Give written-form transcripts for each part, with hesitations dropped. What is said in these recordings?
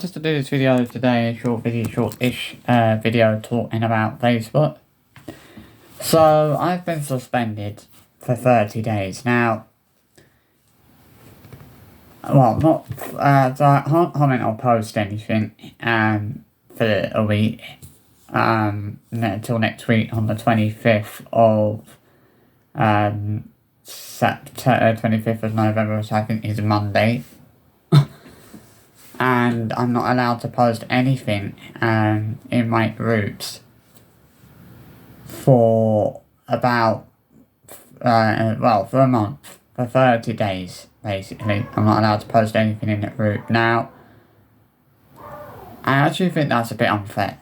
Just to do this video today, short-ish video talking about Facebook. So, I've been suspended for 30 days. Now, well, not, so I can't comment or post anything, for a week, until next week on the 25th of, September, 25th of November, which I think is a Monday. And I'm not allowed to post anything in my groups for about, for a month, for 30 days, basically. I'm not allowed to post anything in the group. Now, I actually think that's a bit unfair.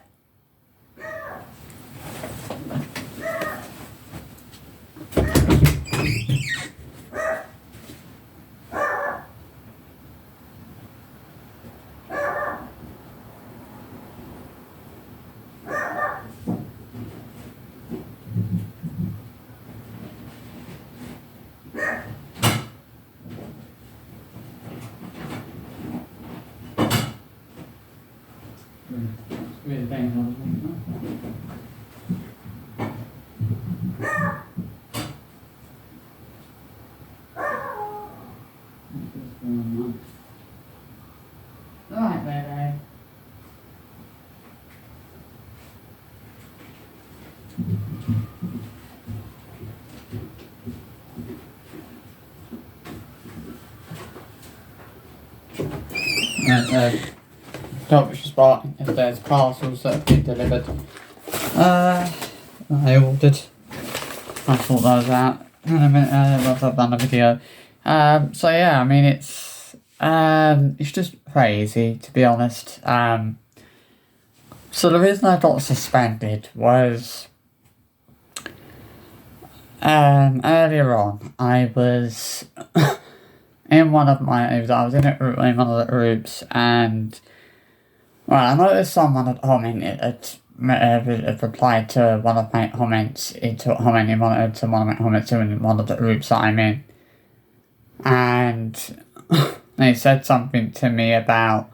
Alright, baby. Doctor's spot if there's parcels that have been delivered. I ordered. I'll sort those out in a minute once I've done the video. So yeah, I mean it's just crazy, to be honest. So the reason I got suspended was earlier on I was in one of the groups, and well, I noticed someone had commented, had replied to one of my comments, to one of my comments in one of the groups that I'm in, and they said something to me about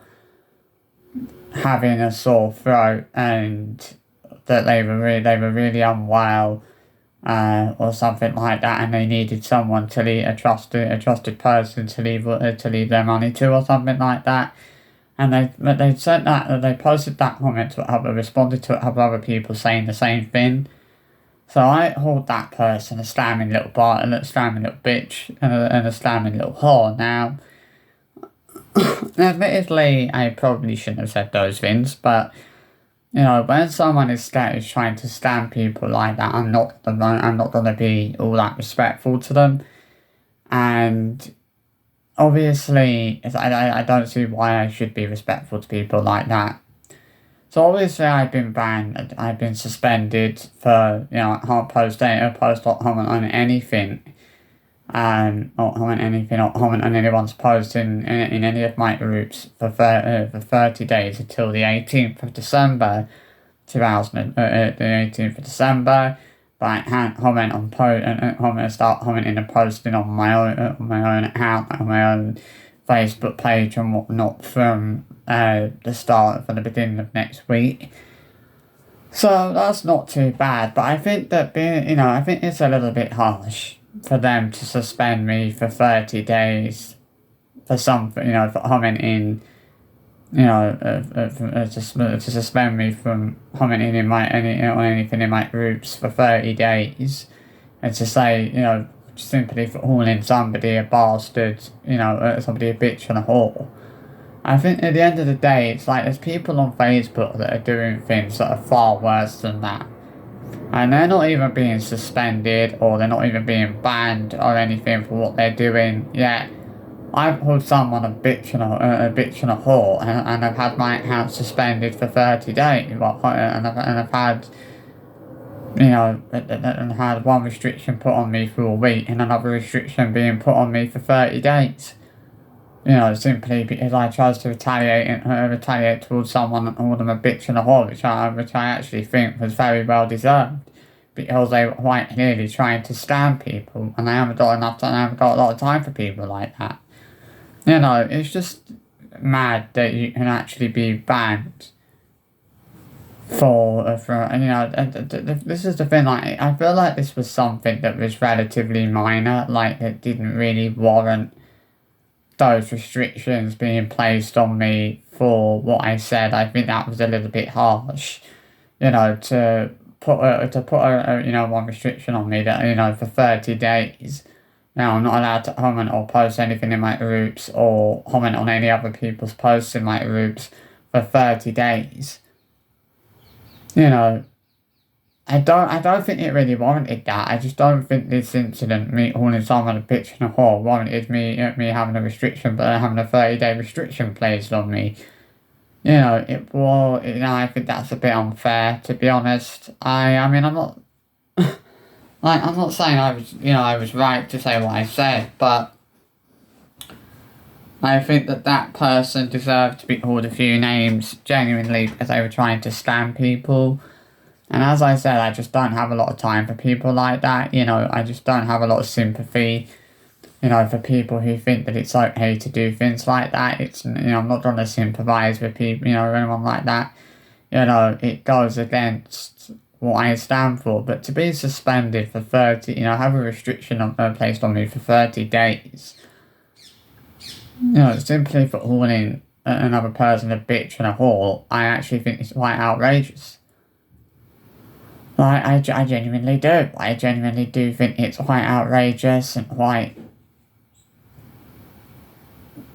having a sore throat and that they were really unwell, or something like that, and they needed someone to leave, a trusted person to leave their money to, or something like that. And they said that they posted that comment to other, responded to it, have other people saying the same thing. So I called that person a slamming little slamming little bitch, and a slamming little whore. Now, admittedly, I probably shouldn't have said those things, but you know, when someone is trying to slam people like that, I'm not going to be all that respectful to them. And obviously, I don't see why I should be respectful to people like that. So obviously, I've been banned. I've been suspended for, you know, I can't post or comment on anything. Or comment on anyone's post in any of my groups for 30 days until the 18th of December, the 18th of December. But I can't comment on start commenting and posting on my own account, on my own Facebook page and whatnot from the beginning of next week. So that's not too bad, but I think that I think it's a little bit harsh for them to suspend me for 30 days for something, for commenting, to suspend me from commenting on anything in my groups for 30 days, and to say, simply for calling somebody a bastard, somebody a bitch and a whore. I think at the end of the day, it's like there's people on Facebook that are doing things that are far worse than that. And they're not even being suspended, or they're not even being banned or anything for what they're doing. Yet, I've called someone a bitch and a whore, and I've had my account suspended for 30 days. And I've had, and had one restriction put on me for a week, and another restriction being put on me for 30 days. Simply because I chose to retaliate towards someone and call them a bitch and a whore, which I actually think was very well deserved, because they were quite clearly trying to scam people, and I haven't got a lot of time for people like that. It's just, mad that you can actually be banned for and you know, this is the thing, like, I feel like this was something that was relatively minor, like, it didn't really warrant those restrictions being placed on me for what I said. I think that was a little bit harsh, you know, to put you know, one restriction on me that, you know, for 30 days. Now, I'm not allowed to comment or post anything in my groups or comment on any other people's posts in my groups for 30 days. You know, I don't think it really warranted that. I just don't think this incident, me calling someone a bitch and a whore, warranted me having a restriction, but having a 30-day restriction placed on me. You know, you know, I think that's a bit unfair, to be honest. I mean, I'm not, like, I'm not saying I was right to say what I said, but I think that person deserved to be called a few names, genuinely, because they were trying to scam people. And as I said, I just don't have a lot of time for people like that. You know, I just don't have a lot of sympathy, you know, for people who think that it's okay to do things like that. It's, you know, I'm not trying to sympathise with people, you know, or anyone like that. You know, it goes against what I stand for. But to be suspended for 30, you know, have a restriction placed on me for 30 days, you know, simply for calling another person a bitch and a whore, I actually think it's quite outrageous. Like, I genuinely do. I genuinely do think it's quite outrageous and quite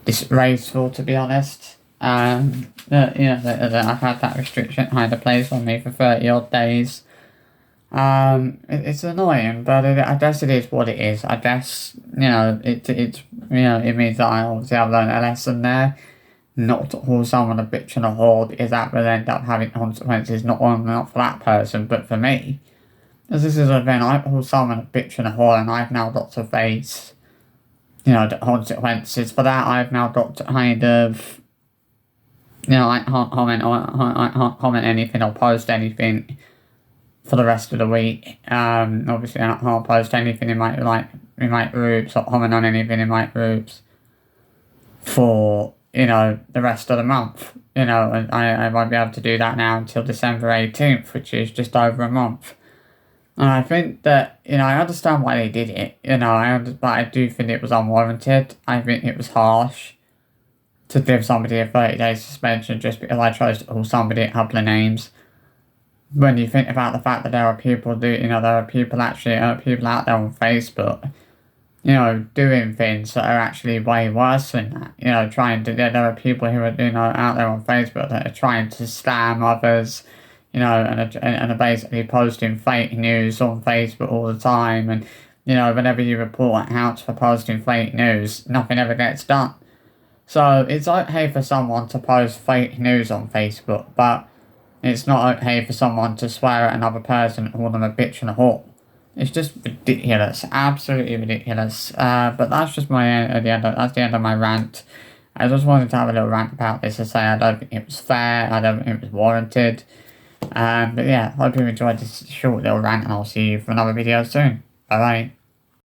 disgraceful, to be honest. You know, that I've had that restriction kind of placed on me for 30 odd days. It's annoying, but I guess it is what it is. I guess, you know, it's you know, it means that I obviously have learned a lesson there. Not to call someone a bitch and a whore, because that will end up having consequences not for that person, but for me. As this is a thing, I call someone a bitch and a whore, and I've now got to face, you know, the consequences for that. I've now got to kind of, you know, I can't comment anything or post anything for the rest of the week. Obviously I can't post anything in my groups or comment on anything in my groups for, you know, the rest of the month. You know, and I won't be able to do that now until December 18th, which is just over a month. And I think that, you know, I understand why they did it, you know, but I do think it was unwarranted. I think it was harsh to give somebody a 30-day suspension just because I chose to call somebody a couple of names. When you think about the fact that there are people out there on Facebook, you know, doing things that are actually way worse than that. You know, there are people who are, you know, out there on Facebook that are trying to scam others, you know, and are basically posting fake news on Facebook all the time. And, you know, whenever you report out for posting fake news, nothing ever gets done. So it's okay for someone to post fake news on Facebook, but it's not okay for someone to swear at another person and call them a bitch and a whore. It's just ridiculous, absolutely ridiculous. But that's just that's the end of my rant. I just wanted to have a little rant about this to say I don't think it was fair, I don't think it was warranted. But yeah, hope you enjoyed this short little rant, and I'll see you for another video soon. Bye bye.